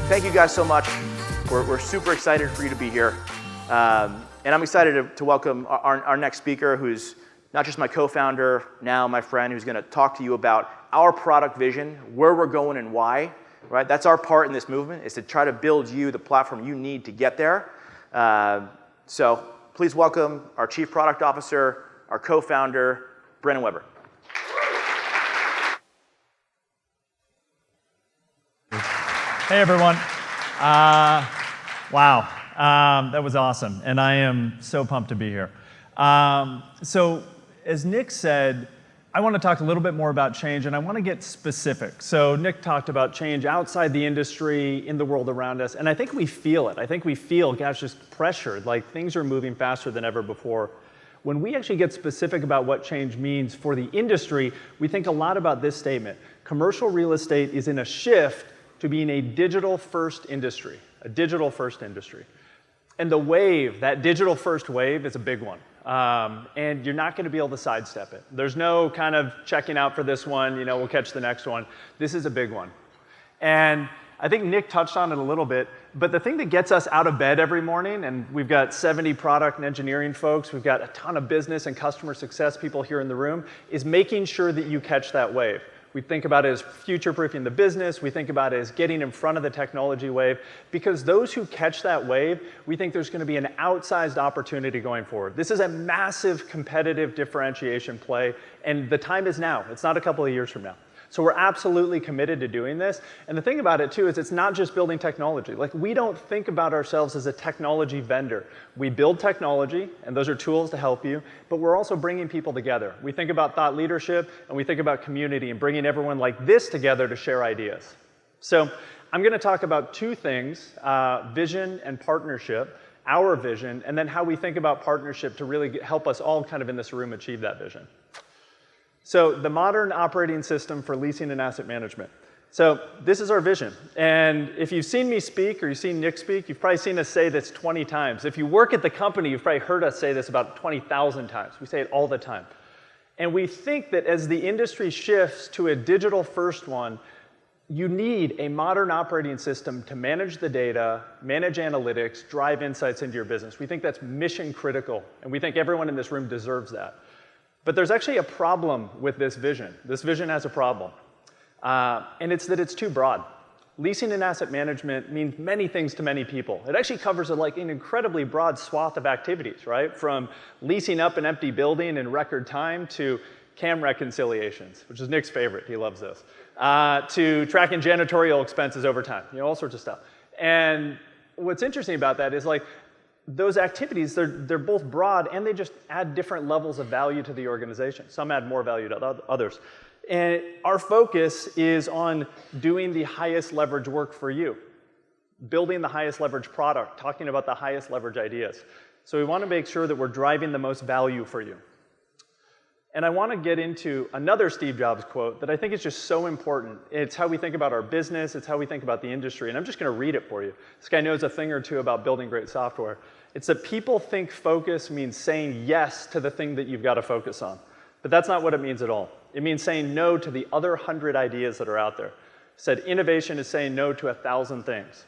thank you guys so much. We're super excited for you to be here. And I'm excited to welcome our next speaker, who's not just my co-founder, now my friend, who's going to talk to you about our product vision, where we're going and why. Right? That's our part in this movement, is to try to build you the platform you need to get there. So please welcome our Chief Product Officer, our co-founder, Brandon Weber. Hey, everyone. Wow, that was awesome, and I am so pumped to be here. So as Nick said, I want to talk a little bit more about change, and I want to get specific. So Nick talked about change outside the industry, in the world around us, and I think we feel it. I think we feel, gosh, just pressured, like things are moving faster than ever before. When we actually get specific about what change means for the industry, we think a lot about this statement. Commercial real estate is in a shift to being a digital-first industry, a digital-first industry. And the wave, that digital-first wave, is a big one. And you're not going to be able to sidestep it. There's no kind of checking out for this one, you know, we'll catch the next one. This is a big one. And I think Nick touched on it a little bit, but the thing that gets us out of bed every morning, and we've got 70 product and engineering folks, we've got a ton of business and customer success people here in the room, is making sure that you catch that wave. We think about it as future-proofing the business. We think about it as getting in front of the technology wave, because those who catch that wave, we think there's going to be an outsized opportunity going forward. This is a massive competitive differentiation play, and the time is now. It's not a couple of years from now. So we're absolutely committed to doing this. And the thing about it, too, is it's not just building technology. Like, we don't think about ourselves as a technology vendor. We build technology, and those are tools to help you, but we're also bringing people together. We think about thought leadership, and we think about community, and bringing everyone like this together to share ideas. So I'm going to talk about two things, vision and partnership, our vision, and then how we think about partnership to really help us all kind of in this room achieve that vision. So the modern operating system for leasing and asset management. So this is our vision. And if you've seen me speak or you've seen Nick speak, you've probably seen us say this 20 times. If you work at the company, you've probably heard us say this about 20,000 times. We say it all the time. And we think that as the industry shifts to a digital-first one, you need a modern operating system to manage the data, manage analytics, drive insights into your business. We think that's mission critical, and we think everyone in this room deserves that. But there's actually a problem with this vision. This vision has a problem, and it's that it's too broad. Leasing and asset management means many things to many people. It actually covers an incredibly broad swath of activities, right? From leasing up an empty building in record time to CAM reconciliations, which is Nick's favorite. He loves this. To tracking janitorial expenses over time, you know, all sorts of stuff. And what's interesting about that is, like, those activities, they're both broad, and they just add different levels of value to the organization. Some add more value to others. And our focus is on doing the highest leverage work for you, building the highest leverage product, talking about the highest leverage ideas. So we want to make sure that we're driving the most value for you. And I want to get into another Steve Jobs quote that I think is just so important. It's how we think about our business. It's how we think about the industry. And I'm just going to read it for you. This guy knows a thing or two about building great software. It's that people think focus means saying yes to the thing that you've got to focus on. But that's not what it means at all. It means saying no to the other 100 ideas that are out there. It said innovation is saying no to 1,000 things.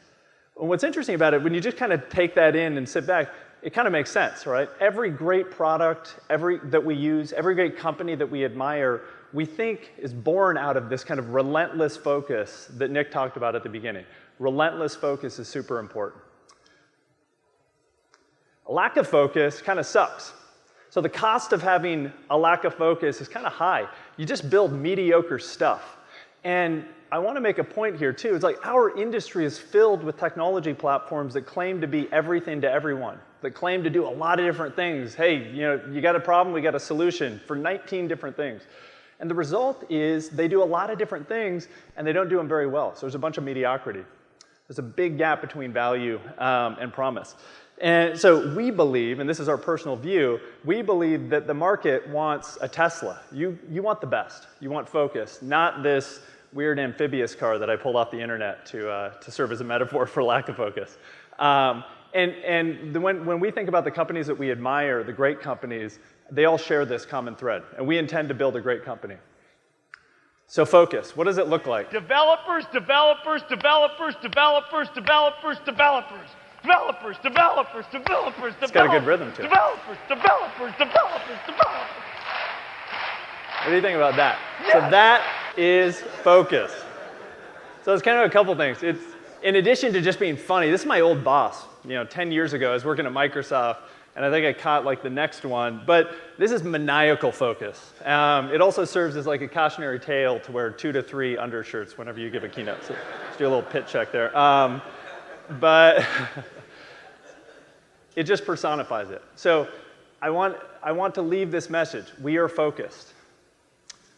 And what's interesting about it, when you just kind of take that in and sit back, it kind of makes sense, right? Every great product that we use, every great company that we admire, we think is born out of this kind of relentless focus that Nick talked about at the beginning. Relentless focus is super important. A lack of focus kind of sucks. So the cost of having a lack of focus is kind of high. You just build mediocre stuff. And I want to make a point here, too. It's like our industry is filled with technology platforms that claim to be everything to everyone, that claim to do a lot of different things. Hey, you know, you got a problem, we got a solution for 19 different things. And the result is they do a lot of different things, and they don't do them very well. So there's a bunch of mediocrity. There's a big gap between value and promise. And so we believe, and this is our personal view, we believe that the market wants a Tesla. You want the best. You want focus, not this weird amphibious car that I pulled off the internet to serve as a metaphor for lack of focus. When we think about the companies that we admire, the great companies, they all share this common thread. And we intend to build a great company. So focus, what does it look like? Developers, developers, developers, developers, developers, developers. Developers, developers, developers, It's got a good rhythm to it. developers, developers, developers, developers. What do you think about that? So that is focus. So it's kind of a couple things. It's, in addition to just being funny, this is my old boss. 10 years ago, I was working at Microsoft, and I think I caught like the next one. But this is maniacal focus. It also serves as like a cautionary tale to wear 2 to 3 undershirts whenever you give a keynote. So just do a little pit check there. But it just personifies it. So I want to leave this message. We are focused.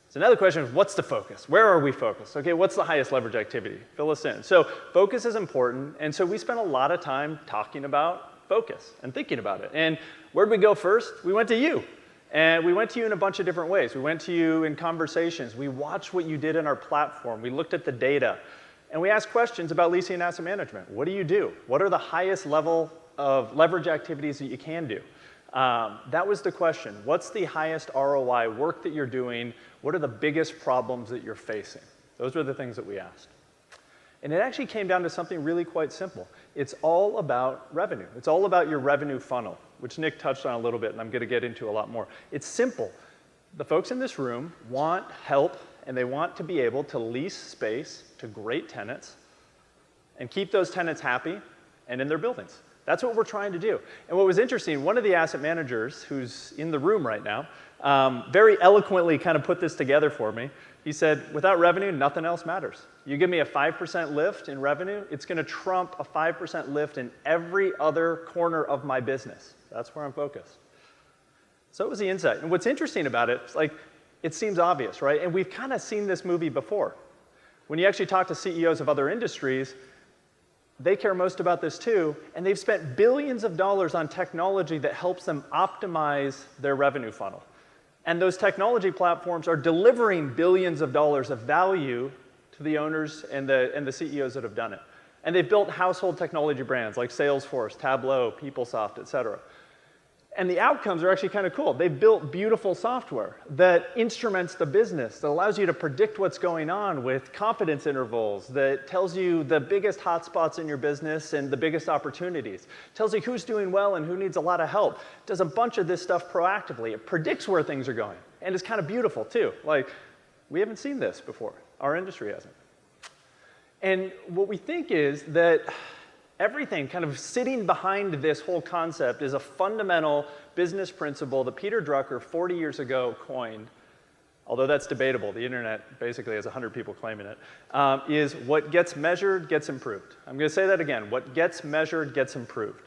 So now the question is, what's the focus? Where are we focused? Okay, what's the highest leverage activity? Fill us in. So focus is important, and so we spent a lot of time talking about focus and thinking about it. And where'd we go first? We went to you. And we went to you in a bunch of different ways. We went to you in conversations. We watched what you did in our platform. We looked at the data. And we asked questions about leasing and asset management. What do you do? What are the highest level of leverage activities that you can do? That was the question. What's the highest ROI work that you're doing? What are the biggest problems that you're facing? Those were the things that we asked. And it actually came down to something really quite simple. It's all about revenue. It's all about your revenue funnel, which Nick touched on a little bit, and I'm going to get into a lot more. It's simple. The folks in this room want help, and they want to be able to lease space to great tenants and keep those tenants happy and in their buildings. That's what we're trying to do. And what was interesting, one of the asset managers who's in the room right now very eloquently kind of put this together for me. He said, without revenue, nothing else matters. You give me a 5% lift in revenue, it's going to trump a 5% lift in every other corner of my business. That's where I'm focused. So it was the insight. And what's interesting about it, it's like, it seems obvious, right? And we've kind of seen this movie before. When you actually talk to CEOs of other industries, they care most about this too, and they've spent billions of dollars on technology that helps them optimize their revenue funnel. And those technology platforms are delivering billions of dollars of value to the owners and the CEOs that have done it. And they've built household technology brands like Salesforce, Tableau, PeopleSoft, et cetera. And the outcomes are actually kind of cool. They've built beautiful software that instruments the business, that allows you to predict what's going on with confidence intervals, that tells you the biggest hotspots in your business and the biggest opportunities, tells you who's doing well and who needs a lot of help, does a bunch of this stuff proactively. It predicts where things are going. And it's kind of beautiful, too. Like, we haven't seen this before. Our industry hasn't. And what we think is that everything kind of sitting behind this whole concept is a fundamental business principle that Peter Drucker 40 years ago coined, although that's debatable. The internet basically has 100 people claiming it, is what gets measured gets improved. I'm going to say that again. What gets measured gets improved.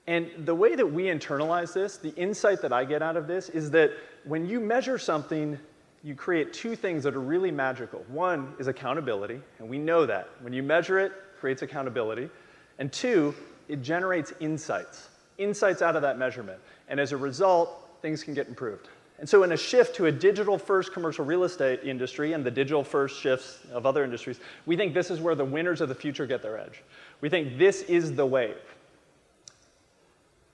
And the way that we internalize this, the insight that I get out of this, is that when you measure something, you create 2 things that are really magical. One is accountability, and we know that. When you measure it, it creates accountability. And 2, it generates insights out of that measurement. And as a result, things can get improved. And so in a shift to a digital-first commercial real estate industry and the digital-first shifts of other industries, we think this is where the winners of the future get their edge. We think this is the wave.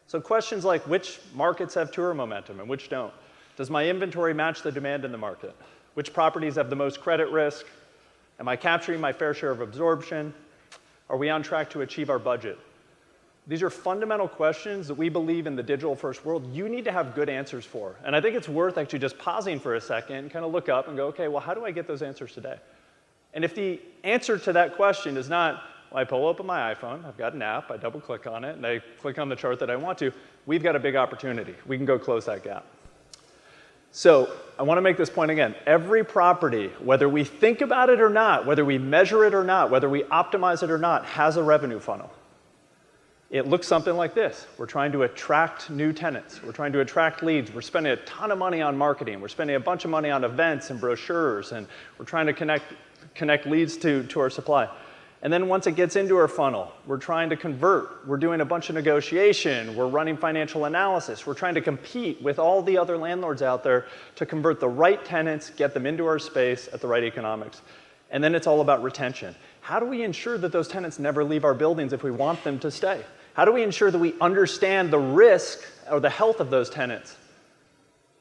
So questions like, which markets have tour momentum and which don't? Does my inventory match the demand in the market? Which properties have the most credit risk? Am I capturing my fair share of absorption? Are we on track to achieve our budget? These are fundamental questions that we believe in the digital-first world you need to have good answers for. And I think it's worth actually just pausing for a second and kind of look up and go, okay, well, how do I get those answers today? And if the answer to that question is not, well, I pull open my iPhone, I've got an app, I double-click on it, and I click on the chart that I want to, we've got a big opportunity. We can go close that gap. So I want to make this point again. Every property, whether we think about it or not, whether we measure it or not, whether we optimize it or not, has a revenue funnel. It looks something like this. We're trying to attract new tenants. We're trying to attract leads. We're spending a ton of money on marketing. We're spending a bunch of money on events and brochures, and we're trying to connect leads to our supply. And then once it gets into our funnel, we're trying to convert. We're doing a bunch of negotiation. We're running financial analysis. We're trying to compete with all the other landlords out there to convert the right tenants, get them into our space at the right economics. And then it's all about retention. How do we ensure that those tenants never leave our buildings if we want them to stay? How do we ensure that we understand the risk or the health of those tenants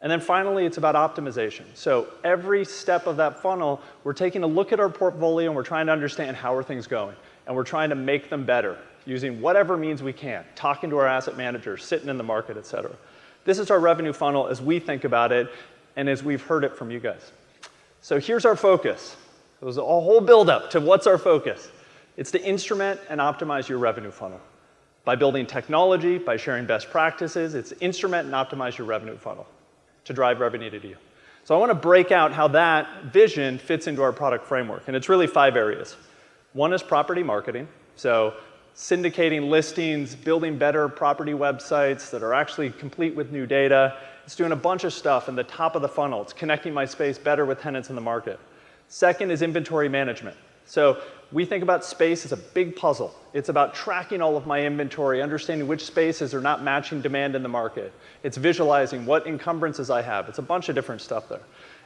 And then finally, it's about optimization. So every step of that funnel, we're taking a look at our portfolio and we're trying to understand how are things going. And we're trying to make them better using whatever means we can, talking to our asset managers, sitting in the market, et cetera. This is our revenue funnel as we think about it and as we've heard it from you guys. So here's our focus. It was a whole build-up to what's our focus. It's to instrument and optimize your revenue funnel. By building technology, by sharing best practices, it's instrument and optimize your revenue funnel to drive revenue to you. So I want to break out how that vision fits into our product framework. And it's really 5 areas. One is property marketing. So syndicating listings, building better property websites that are actually complete with new data. It's doing a bunch of stuff in the top of the funnel. It's connecting my space better with tenants in the market. Second is inventory management. So we think about space as a big puzzle. It's about tracking all of my inventory, understanding which spaces are not matching demand in the market. It's visualizing what encumbrances I have. It's a bunch of different stuff there.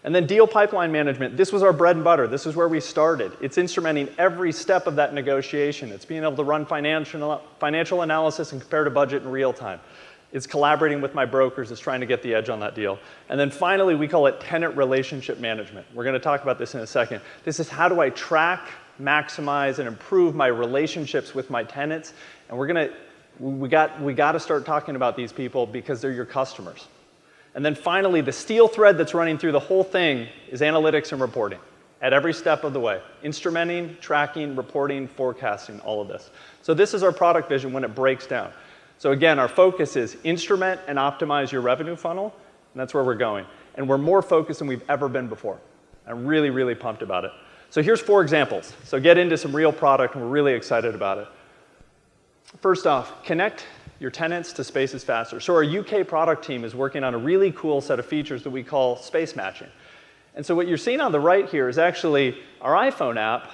And then deal pipeline management. This was our bread and butter. This is where we started. It's instrumenting every step of that negotiation. It's being able to run financial analysis and compare to budget in real time. It's collaborating with my brokers. It's trying to get the edge on that deal. And then finally, we call it tenant relationship management. We're going to talk about this in a second. This is how do I track, maximize, and improve my relationships with my tenants. And we got to start talking about these people because they're your customers. And then finally, the steel thread that's running through the whole thing is analytics and reporting at every step of the way. Instrumenting, tracking, reporting, forecasting, all of this. So this is our product vision when it breaks down. So again, our focus is instrument and optimize your revenue funnel, and that's where we're going. And we're more focused than we've ever been before. I'm really, really pumped about it. So here's 4 examples. So get into some real product, and we're really excited about it. First off, connect your tenants to spaces faster. So our UK product team is working on a really cool set of features that we call space matching. And so what you're seeing on the right here is actually our iPhone app.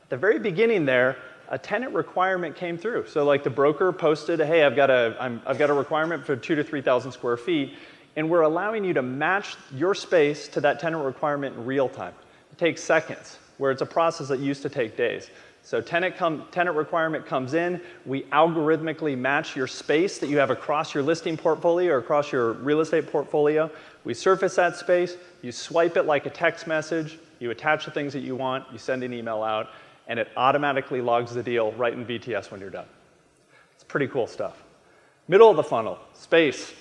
At the very beginning there, a tenant requirement came through. So like the broker posted, hey, I've got a requirement for 2,000 to 3,000 square feet, and we're allowing you to match your space to that tenant requirement in real time. It takes seconds, where it's a process that used to take days. So tenant requirement comes in, we algorithmically match your space that you have across your listing portfolio or across your real estate portfolio. We surface that space, you swipe it like a text message, you attach the things that you want, you send an email out, and it automatically logs the deal right in VTS when you're done. It's pretty cool stuff. Middle of the funnel, space.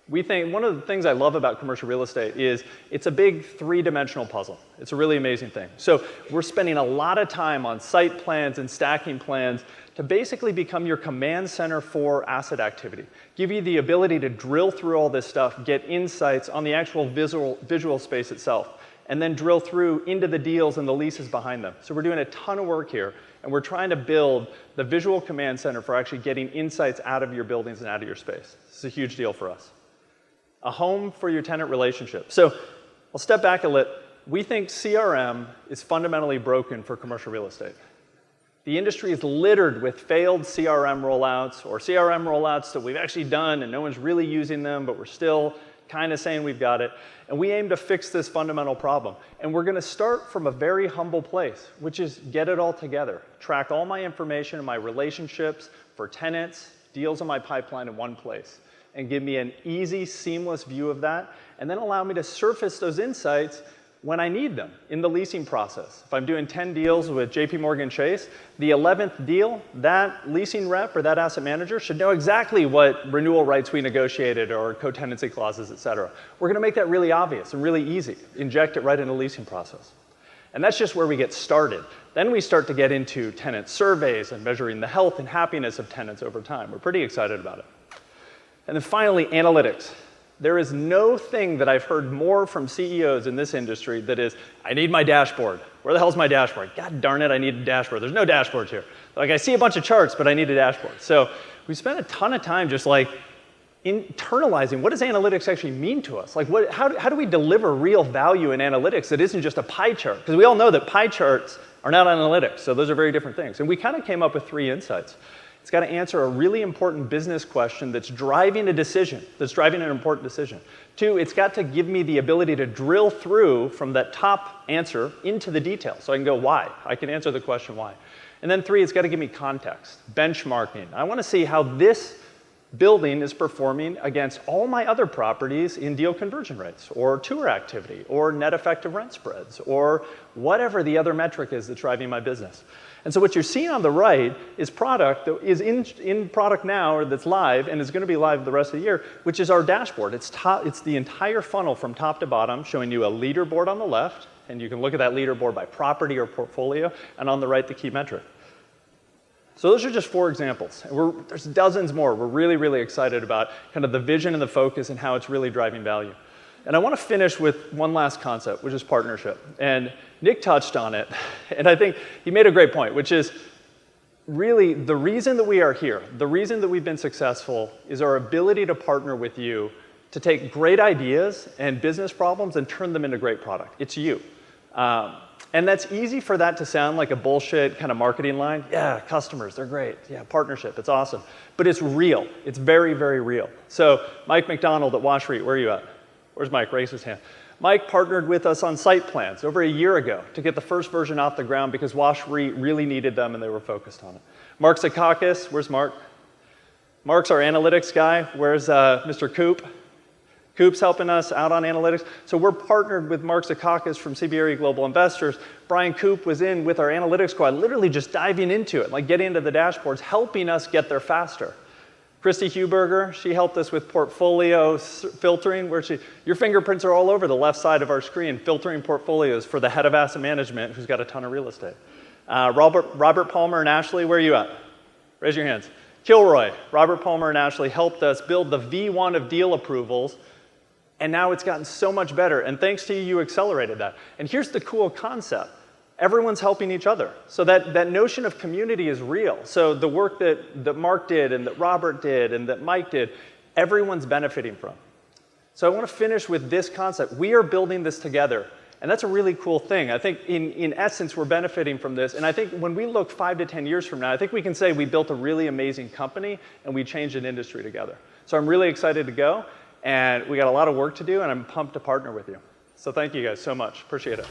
We think one of the things I love about commercial real estate is it's a big 3-dimensional puzzle. It's a really amazing thing. So we're spending a lot of time on site plans and stacking plans to basically become your command center for asset activity. Give you the ability to drill through all this stuff, get insights on the actual visual space itself, and then drill through into the deals and the leases behind them. So we're doing a ton of work here, and we're trying to build the visual command center for actually getting insights out of your buildings and out of your space. This is a huge deal for us. A home for your tenant relationship. So I'll step back a little. We think CRM is fundamentally broken for commercial real estate. The industry is littered with failed CRM rollouts or CRM rollouts that we've actually done and no one's really using them, but we're still kind of saying we've got it. And we aim to fix this fundamental problem. And we're going to start from a very humble place, which is get it all together. Track all my information and my relationships for tenants, deals in my pipeline in one place. And give me an easy, seamless view of that. And then allow me to surface those insights when I need them in the leasing process. If I'm doing 10 deals with JP Morgan Chase, the 11th deal, that leasing rep or that asset manager should know exactly what renewal rights we negotiated or co-tenancy clauses, et cetera. We're going to make that really obvious and really easy. Inject it right in the leasing process. And that's just where we get started. Then we start to get into tenant surveys and measuring the health and happiness of tenants over time. We're pretty excited about it. And then finally, analytics. There is no thing that I've heard more from CEOs in this industry that is, I need my dashboard. Where the hell's my dashboard? God darn it, I need a dashboard. There's no dashboards here. Like, I see a bunch of charts, but I need a dashboard. So we spent a ton of time just like internalizing what does analytics actually mean to us? Like, how do we deliver real value in analytics that isn't just a pie chart? Because we all know that pie charts are not analytics, so those are very different things. And we kind of came up with 3 insights. It's got to answer a really important business question that's driving a decision, that's driving an important decision. 2, it's got to give me the ability to drill through from that top answer into the details. So I can go, why? I can answer the question, why? And then 3, it's got to give me context, benchmarking. I want to see how this building is performing against all my other properties in deal conversion rates, or tour activity, or net effective rent spreads, or whatever the other metric is that's driving my business. And so what you're seeing on the right is product that is in product now, or that's live, and is going to be live the rest of the year, which is our dashboard. It's the entire funnel from top to bottom, showing you a leaderboard on the left, and you can look at that leaderboard by property or portfolio, and on the right, the key metric. So those are just 4 examples. And there's dozens more. We're really, really excited about kind of the vision and the focus and how it's really driving value. And I want to finish with one last concept, which is partnership. And Nick touched on it, and I think he made a great point, which is really the reason that we are here, the reason that we've been successful is our ability to partner with you to take great ideas and business problems and turn them into great product. It's you. And that's easy for that to sound like a bullshit kind of marketing line. Yeah, customers, they're great. Yeah, partnership, it's awesome. But it's real. It's very, very real. So Mike McDonald at WashREIT, where are you at? Where's Mike? Raise his hand. Mike partnered with us on site plans over a year ago to get the first version off the ground because WashREIT really needed them and they were focused on it. Mark Zakakis, where's Mark? Mark's our analytics guy. Where's Mr. Coop? Coop's helping us out on analytics. So we're partnered with Mark Zakakis from CBRE Global Investors. Brian Coop was in with our analytics squad, literally just diving into it, like getting into the dashboards, helping us get there faster. Christy Huberger, she helped us with portfolio filtering, where your fingerprints are all over the left side of our screen, filtering portfolios for the head of asset management who's got a ton of real estate. Robert Palmer and Ashley, where are you at? Raise your hands. Kilroy, Robert Palmer and Ashley helped us build the V1 of deal approvals, and now it's gotten so much better. And thanks to you, you accelerated that. And here's the cool concept. Everyone's helping each other. So that notion of community is real. So the work that Mark did and that Robert did and that Mike did, everyone's benefiting from. So I want to finish with this concept. We are building this together. And that's a really cool thing. I think in essence, we're benefiting from this. And I think when we look 5 to 10 years from now, I think we can say we built a really amazing company and we changed an industry together. So I'm really excited to go. And we got a lot of work to do, and I'm pumped to partner with you. So thank you guys so much. Appreciate it.